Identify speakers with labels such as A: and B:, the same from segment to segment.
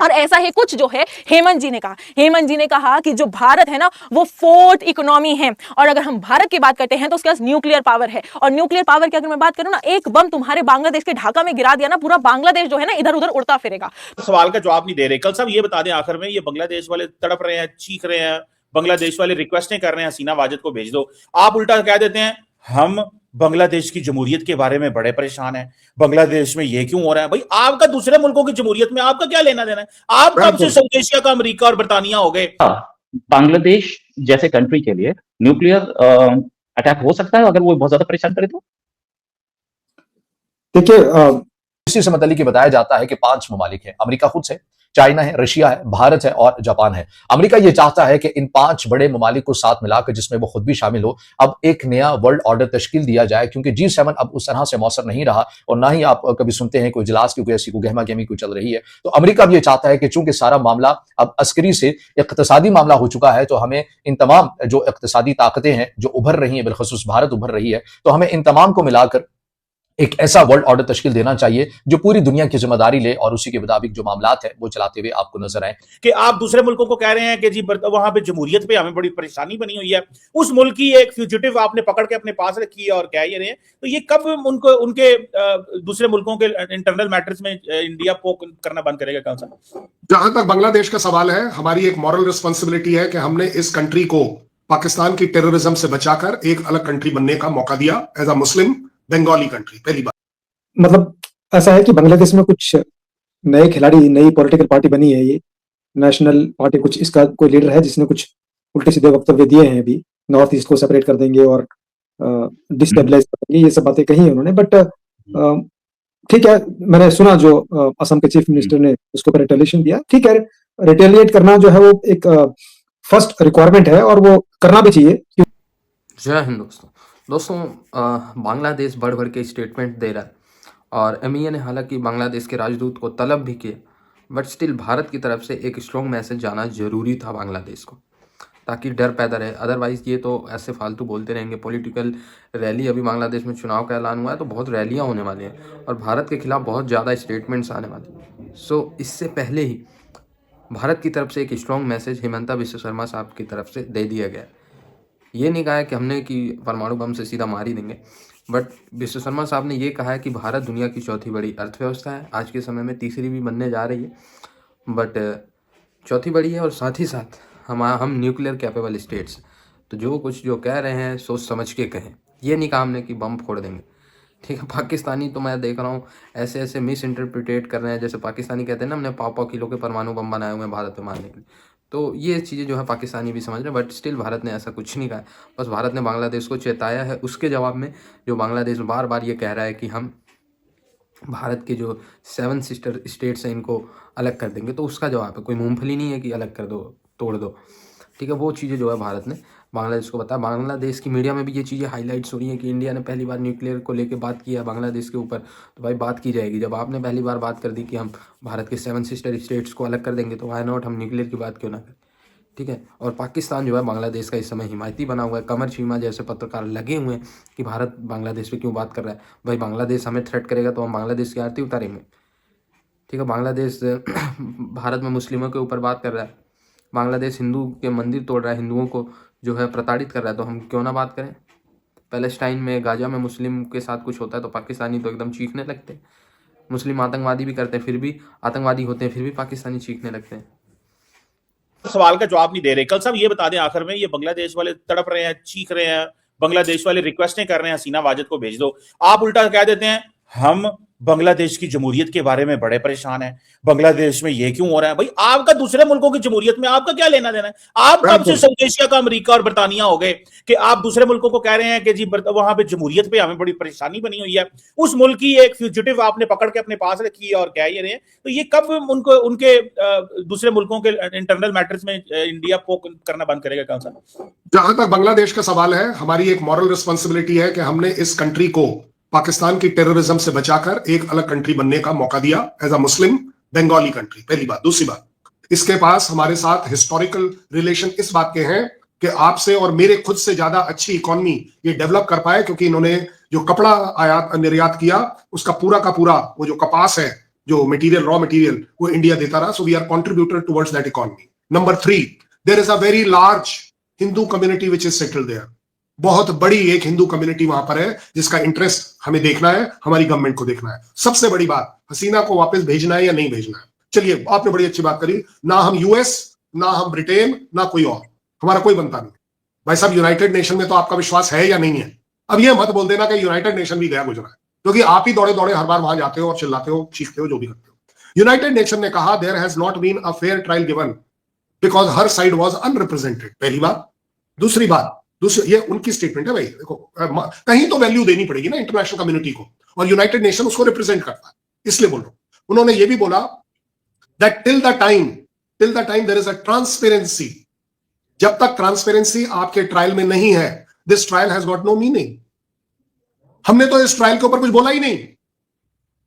A: और ऐसा ही कुछ जो है हेमंत जी ने कहा कि जो भारत है ना वो फोर्थ इकोनॉमी है, और अगर हम भारत की बात करते हैं तो उसके पास न्यूक्लियर पावर है, और न्यूक्लियर पावर की अगर मैं बात करूं ना, एक बम तुम्हारे बांग्लादेश के ढाका में गिरा दिया ना, पूरा बांग्लादेश जो है ना इधर उधर उड़ता फिरेगा।
B: सवाल का जवाब नहीं दे रहे। कल साहब ये बता दें आखिर में, ये बांग्लादेश वाले तड़प रहे हैं, चीख रहे हैं, बांग्लादेश वाले रिक्वेस्टें कर रहे हैं हसीना वाजिद को भेज दो, आप उल्टा कह देते हैं हम बांग्लादेश की जमहूरियत के बारे में बड़े परेशान हैं, बांग्लादेश में ये क्यों हो रहा है। भाई आपका दूसरे मुल्कों की जमहूरियत में आपका क्या लेना देना है? आप कब से साउथ एशिया का अमेरिका और बर्तानिया हो गए?
C: बांग्लादेश जैसे कंट्री के लिए न्यूक्लियर अटैक हो सकता है अगर वो बहुत ज्यादा परेशान करे तो।
D: देखिए, इसी से मतलब कि बताया जाता है कि 5 ममालिक हैं, अमेरिका खुद से, चाइना है, रशिया है, भारत है और जापान है। अमेरिका ये चाहता है कि इन 5 बड़े ममालिक को साथ मिलाकर, जिसमें वो खुद भी शामिल हो, अब एक नया वर्ल्ड ऑर्डर तश्कील दिया जाए, क्योंकि G7 अब उस तरह से मौसर नहीं रहा, और ना ही आप कभी सुनते हैं कोई इजलास की कोई ऐसी कोई गहमा गहमी कोई चल रही है। तो अमेरिका भी ये चाहता है कि चूंकि सारा मामला अब अस्करी से इक्तिसादी मामला हो चुका है, तो हमें इन तमाम जो इक्तिसादी ताकतें हैं जो उभर रही हैं, बिलखसूस भारत उभर रही है, तो हमें इन तमाम को मिलाकर एक ऐसा वर्ल्ड ऑर्डर तश्कील देना चाहिए जो पूरी दुनिया की जिम्मेदारी ले और उसी के मुताबिक जो मामलात है वो चलाते हुए आपको नजर आए।
B: कि आप दूसरे मुल्कों को कह रहे हैं कि जी वहां पे जमहूरियत पे हमें बड़ी परेशानी बनी हुई है, उस मुल्क की एक फ्यूजिटिव आपने पकड़ के अपने पास रखी है और कह ये रहे हैं, तो ये कब उनको उनके दूसरे मुल्कों के इंटरनल मैटर्स में इंडिया पोक करना बंद करेगा? कौन सा?
E: जहां तक बांग्लादेश का सवाल है, हमारी एक मॉरल रिस्पॉन्सिबिलिटी है कि हमने इस कंट्री को पाकिस्तान की टेररिज्म से बचाकर एक अलग कंट्री बनने का मौका दिया as a Muslim Bengali country. पहली बात
F: मतलब ऐसा है कि बांग्लादेश में कुछ नए खिलाड़ी, नई पॉलिटिकल पार्टी बनी है, ये नेशनल पार्टी, कुछ इसका कोई लीडर है जिसने कुछ उल्टे सीधे वक्तव्य दिए हैं, अभी नॉर्थ ईस्ट को सेपरेट कर देंगे और डिस्टेबलाइज कर देंगे, ये सब बातें कही है उन्होंने। बट ठीक है, मैंने सुना जो असम के चीफ मिनिस्टर ने उसके ऊपर रिटेलिएशन दिया, ठीक है, रिटेलिएट करना जो है वो एक फर्स्ट रिक्वायरमेंट है और वो करना भी चाहिए।
G: जय हिंद दोस्तों, बांग्लादेश बढ़ बढ़ के स्टेटमेंट दे रहा है और MEA ने हालांकि बांग्लादेश के राजदूत को तलब भी किया, बट स्टिल भारत की तरफ से एक स्ट्रॉन्ग मैसेज जाना जरूरी था बांग्लादेश को, ताकि डर पैदा रहे। अदरवाइज ये तो ऐसे फालतू बोलते रहेंगे। पॉलिटिकल रैली, अभी बांग्लादेश में चुनाव का ऐलान हुआ है तो बहुत रैलियां होने वाली हैं और भारत के खिलाफ बहुत ज़्यादा स्टेटमेंट्स आने वाले हैं। सो इससे पहले ही भारत की तरफ से एक स्ट्रॉन्ग मैसेज हिमंता विश्व शर्मा साहब की तरफ से दे दिया गया। ये नहीं कहा है कि हमने कि परमाणु बम से सीधा मार ही देंगे, बट विश्व शर्मा साहब ने ये कहा है कि भारत दुनिया की चौथी बड़ी अर्थव्यवस्था है, आज के समय में तीसरी भी बनने जा रही है, बट चौथी बड़ी है, और साथ ही साथ हम न्यूक्लियर कैपेबल स्टेट्स। तो जो कुछ जो कह रहे हैं सोच समझ के कहें, ये नहीं कहा हमने कि बम फोड़ देंगे, ठीक है। पाकिस्तानी तो मैं देख रहा हूँ ऐसे ऐसे मिस इंटरप्रिटेट कर रहे हैं, जैसे पाकिस्तानी कहते हैं ना हमने 5 किलो के परमाणु बम बनाए हुए हैं भारत में मारने के लिए। तो ये चीज़ें जो है पाकिस्तानी भी समझ रहे हैं, बट स्टिल भारत ने ऐसा कुछ नहीं कहा। बस भारत ने बांग्लादेश को चेताया है। उसके जवाब में जो बांग्लादेश बार बार ये कह रहा है कि हम भारत के जो 7 सिस्टर स्टेट्स हैं इनको अलग कर देंगे, तो उसका जवाब है, कोई मूंगफली नहीं है कि अलग कर दो, तोड़ दो, ठीक है। वो चीज़ें जो है भारत ने बांग्लादेश को बताया। बांग्लादेश की मीडिया में भी ये चीज़ें हाईलाइट्स हो रही हैं कि इंडिया ने पहली बार न्यूक्लियर को लेकर बात की है बांग्लादेश के ऊपर। तो भाई बात की जाएगी, जब आपने पहली बार बात कर दी कि हम भारत के 7 सिस्टर स्टेट्स को अलग कर देंगे, तो वाई नॉट हम न्यूक्लियर की बात क्यों ना करें, ठीक है। और पाकिस्तान जो है बांग्लादेश का इस समय हिमायती बना हुआ है। कमर चीमा जैसे पत्रकार लगे हुए हैं कि भारत बांग्लादेश पे क्यों बात कर रहा है। भाई बांग्लादेश हमें थ्रेट करेगा तो हम बांग्लादेश की आरती उतारेंगे, ठीक है। बांग्लादेश भारत में मुस्लिमों के ऊपर बात कर रहा है, बांग्लादेश हिंदू के मंदिर तोड़ रहा है, हिंदुओं को जो है प्रताड़ित कर रहा है, तो हम क्यों ना बात करें। पैलेस्टाइन में, गाजा में मुस्लिम के साथ कुछ होता है तो पाकिस्तानी तो एकदम चीखने लगते हैं। मुस्लिम आतंकवादी भी करते हैं, फिर भी आतंकवादी होते हैं, फिर भी पाकिस्तानी चीखने लगते हैं।
B: सवाल का जवाब नहीं दे रहे। कल साहब ये बता दें आखिर में, ये बांग्लादेश वाले तड़प रहे हैं, चीख रहे हैं, बांग्लादेश वाले रिक्वेस्टें कर रहे हैं हसीना वाजिद को भेज दो, आप उल्टा कह देते हैं हम बांग्लादेश की जमहूरियत के बारे में बड़े परेशान हैं, बांग्लादेश में ये क्यों हो रहा है। भाई आपका दूसरे मुल्कों की जमहूरियत में आपका क्या लेना देना है? आप कब से साउथ एशिया का अमेरिका और बर्तानिया हो गए कि आप दूसरे मुल्कों को कह रहे हैं कि जी वहां पे जमहूरियत पे हमें बड़ी परेशानी बनी हुई है, उस मुल्क की एक फ्यूजिटिव आपने पकड़ के अपने पास रखी है और कह ये रहे हैं, तो ये कब उनको उनके दूसरे मुल्कों के इंटरनल मैटर्स में इंडिया पोक करना बंद करेगा? कौन सा?
E: जहां तक बांग्लादेश का सवाल है, हमारी एक मॉरल रिस्पॉन्सिबिलिटी है कि हमने इस कंट्री को पाकिस्तान की टेररिज्म से बचाकर एक अलग कंट्री बनने का मौका दिया as a Muslim Bengali country. पहली बात। दूसरी बात, इसके पास हमारे साथ हिस्टोरिकल रिलेशन इस बात के हैं कि आपसे और मेरे खुद से ज्यादा अच्छी इकोनॉमी ये डेवलप कर पाए, क्योंकि इन्होंने जो कपड़ा आयात निर्यात किया उसका पूरा का पूरा वो जो कपास है जो मटेरियल, रॉ मटेरियल, वो इंडिया देता रहा. So we are contributor towards that economy. Number 3, there is a very large Hindu community which is settled there. बहुत बड़ी एक हिंदू कम्युनिटी वहां पर है जिसका इंटरेस्ट हमें देखना है, हमारी गवर्नमेंट को देखना है. सबसे बड़ी बात, हसीना को वापस भेजना है या नहीं भेजना है. चलिए, आपने बड़ी अच्छी बात करी. ना हम यूएस, ना हम ब्रिटेन, ना कोई और, हमारा कोई बनता नहीं. भाई साहब, यूनाइटेड नेशन में तो आपका विश्वास है या नहीं है? अब ये मत बोल देना कि यूनाइटेड नेशन भी गया गुजरा है, क्योंकि आप ही दौड़े दौड़े हर बार वहां जाते हो और चिल्लाते हो, चीखते हो, जो भी करते हो. यूनाइटेड नेशन ने कहा there has not been a fair trial given because her side was unrepresented. पहली बात. दूसरी बात, ये उनकी स्टेटमेंट है. भाई देखो, कहीं तो वैल्यू देनी पड़ेगी ना इंटरनेशनल कम्युनिटी को, और यूनाइटेड नेशन उसको रिप्रेजेंट करता है, इसलिए बोल रहा हूं. उन्होंने ये भी बोला that till the time there is a transparency, जब तक ट्रांसपेरेंसी आपके ट्रायल में नहीं है, this trial has got no meaning. हमने तो इस ट्रायल के ऊपर कुछ बोला ही नहीं.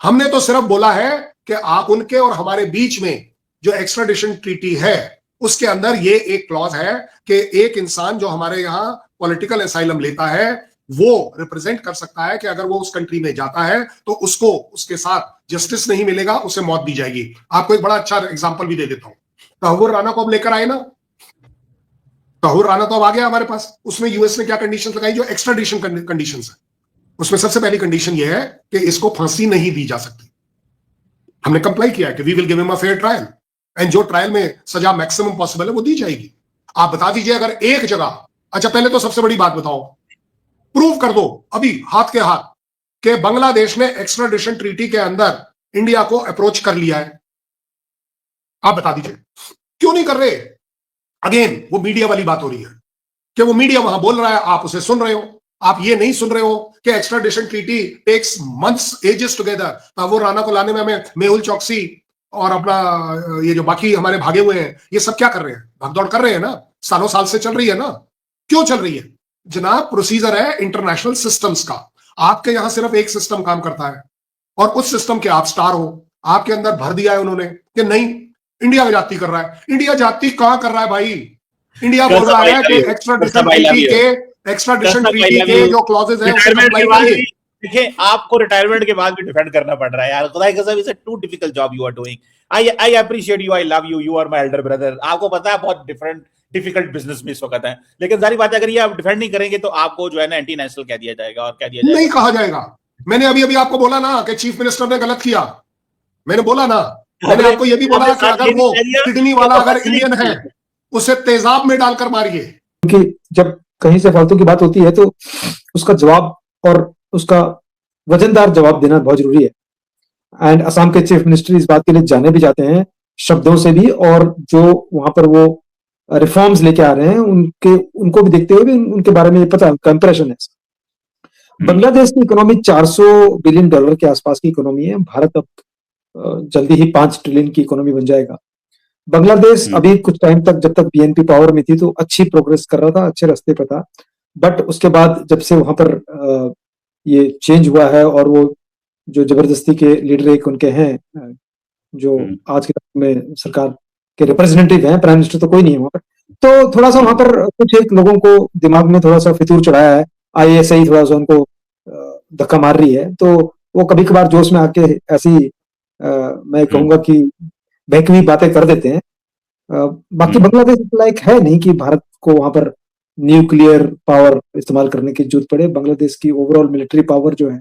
E: हमने तो सिर्फ बोला है कि आप, उनके और हमारे बीच में जो एक्स्ट्राडिशन ट्रीटी है, उसके अंदर ये एक क्लॉज है कि एक इंसान जो हमारे यहां पॉलिटिकल असाइलम लेता है, वो रिप्रेजेंट कर सकता है कि अगर वो उस कंट्री में जाता है तो उसको उसके साथ जस्टिस नहीं मिलेगा, उसे मौत दी जाएगी. आपको एक बड़ा अच्छा एग्जांपल भी दे देता हूं. तहव्वुर राना को अब लेकर आए ना, तहव्वुर राना तो अब आ गया हमारे पास. उसमें यूएस ने क्या कंडीशंस लगाई, जो एक्स्ट्राडिशन कंडीशंस है, उसमें सबसे पहली कंडीशन यह है कि इसको फांसी नहीं दी जा सकती. हमने कंप्लाई किया है कि we will give him a fair trial, and जो ट्रायल में सजा मैक्सिमम पॉसिबल है वो दी जाएगी. आप बता दीजिए अगर एक जगह, अच्छा पहले तो सबसे बड़ी बात बताओ, प्रूव कर दो अभी हाथ के हाथ कि बांग्लादेश ने एक्स्ट्राडिशन ट्रीटी के अंदर इंडिया को अप्रोच कर लिया है. आप बता दीजिए, क्यों नहीं कर रहे? अगेन वो मीडिया वाली बात हो रही है कि वो मीडिया वहां बोल रहा है, आप उसे सुन रहे हो. आप ये नहीं सुन रहे हो कि extradition treaty takes months, ages together. वो राना को लाने में हमें मेहुल चौकसी और अपना ये जो बाकी हमारे भागे हुए हैं, ये सब क्या कर रहे हैं? भागदौड़ कर रहे हैं ना, सालों साल से चल रही है ना. क्यों चल रही है जनाब? प्रोसीजर है इंटरनेशनल सिस्टम्स का. आपके यहां सिर्फ एक सिस्टम काम करता है और उस सिस्टम के आप स्टार हो. आपके अंदर भर दिया है उन्होंने कि नहीं, इंडिया जाति कर रहा है. इंडिया जाति कहां कर रहा है भाई? इंडिया बोल रहा है कि एक्स्ट्राडिशन ट्रीटी के जो क्लॉजेज हैं उसे कंप्लाई करिए.
B: देखिए, आपको रिटायरमेंट के बाद भी डिफेंड करना पड़ रहा है यार. खुदा कसम, it's a too difficult job you are doing. I appreciate you, I love you, you are my elder brother. आपको पता है बहुत डिफिकल्ट बिजनेस में इस वक्त है, लेकिन सारी बातें अगर ये आप डिफेंड नहीं करेंगे तो आपको जो है ना एंटी नेशनल कह दिया जाएगा. और कह दिया जाएगा,
E: नहीं कहा जाएगा. मैंने अभी आपको बोला ना कि चीफ मिनिस्टर ने गलत किया. मैंने बोला ना, मैंने आपको ये भी बोला कि अगर वो किडनी वाला अगर इंडियन है, उसे तेजाब में डालकर मारिए.
F: क्योंकि जब कहीं से फालतू की बात होती है तो उसका जवाब और उसका वजनदार जवाब देना बहुत जरूरी है. एंड असम के चीफ मिनिस्टर इस बात के लिए जाने भी जाते हैं शब्दों से भी, और जो वहां पर वो रिफॉर्म्स लेके आ रहे हैं उनको भी देखते हुए भी उनके बारे में ये पता, उनका इंप्रेशन है. बांग्लादेश की इकोनॉमी $400 बिलियन के आसपास की इकोनॉमी है. भारत अब जल्दी ही 5 ट्रिलियन की इकोनॉमी बन जाएगा. बांग्लादेश अभी कुछ टाइम तक, जब तक बीएनपी पावर में थी तो अच्छी प्रोग्रेस कर रहा था, अच्छे रास्ते पर था. बट उसके बाद जब से वहां पर ये चेंज हुआ है और वो जो जबरदस्ती के लीडर एक उनके हैं, जो आज के में सरकार के रिप्रेजेंटेटिव हैं, प्राइम मिनिस्टर तो कोई नहीं है वहां पर, तो थोड़ा सा वहां पर कुछ एक लोगों को दिमाग में थोड़ा सा फितूर चढ़ाया है. आईएसआई थोड़ा सा उनको धक्का मार रही है, तो वो कभी कभार जोश में आके ऐसी मैं कहूंगा कि बहकवी बातें कर देते हैं. बाकी बांग्लादेश लाइक है नहीं कि भारत को वहां पर न्यूक्लियर पावर इस्तेमाल करने की जरूरत पड़े. बांग्लादेश की ओवरऑल मिलिट्री पावर जो है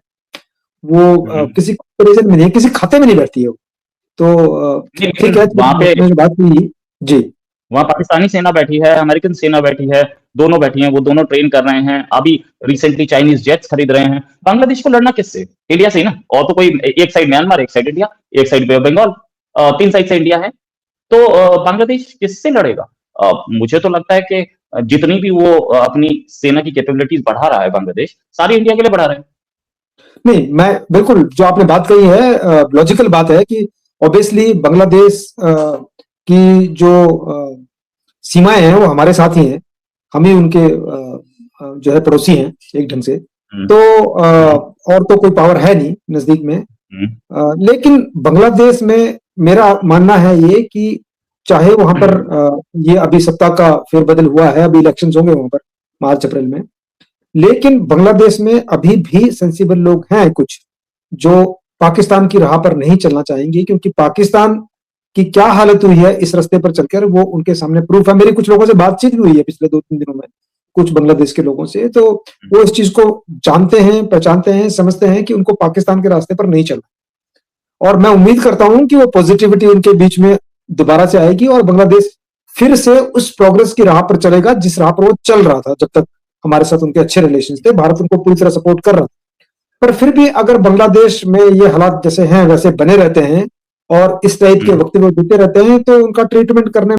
F: वो किसी कंपैरिजन में नहीं, किसी खाते में नहीं बैठती है. तो ठीक है,
C: वहां पे
F: बात की जी,
C: वहां पाकिस्तानी सेना बैठी है, अमेरिकन सेना बैठी है, दोनों बैठी हैं, वो दोनों ट्रेन कर रहे हैं. अभी रिसेंटली चाइनीज जेट्स खरीद रहे हैं. बांग्लादेश को लड़ना किससे? इंडिया से ही ना. और तो कोई, एक साइड म्यांमार, एक साइड इंडिया, एक साइड बंगाल, 3 साइड से इंडिया है. तो बांग्लादेश किससे लड़ेगा? मुझे तो लगता है कि जितनी भी वो अपनी सेना की कैपेबिलिटीज बढ़ा रहा है बांग्लादेश, सारी इंडिया के लिए बढ़ा रहे हैं.
F: नहीं, मैं बिल्कुल, जो आपने बात कही है लॉजिकल बात है कि ऑब्वियसली बांग्लादेश की जो सीमाएं हैं वो हमारे साथ ही हैं. हम ही उनके जो है पड़ोसी हैं एक ढंग से. तो और तो कोई पावर है नहीं नजदीक में. लेकिन बांग्लादेश में मेरा मानना है ये कि चाहे वहां पर ये अभी सत्ता का फेरबदल हुआ है, अभी इलेक्शंस होंगे वहां पर मार्च अप्रैल में, लेकिन बांग्लादेश में अभी भी सेंसिबल लोग हैं कुछ जो पाकिस्तान की राह पर नहीं चलना चाहेंगी, क्योंकि पाकिस्तान की क्या हालत हुई है इस रास्ते पर चलकर वो उनके सामने प्रूफ है। मेरी कुछ लोगों से बातचीत भी हुई है पिछले 2-3 दिनों में, कुछ बांग्लादेश के लोगों से, तो वो इस चीज को जानते हैं, पहचानते हैं, समझते हैं कि उनको पाकिस्तान के रास्ते पर नहीं चलना। और मैं उम्मीद करता हूं कि वो पॉजिटिविटी उनके बीच में दोबारा से आएगी और बांग्लादेश फिर से उस प्रोग्रेस की राह पर चलेगा जिस राह पर वो चल रहा था जब तक हमारे साथ उनके अच्छे रिलेशन थे। भारत उनको पूरी तरह सपोर्ट कर रहा था, पर फिर भी अगर बांग्लादेश में ये हालात जैसे हैं वैसे बने रहते हैं और इस टाइप के वक्तव्य देते रहते हैं तो उनका ट्रीटमेंट करने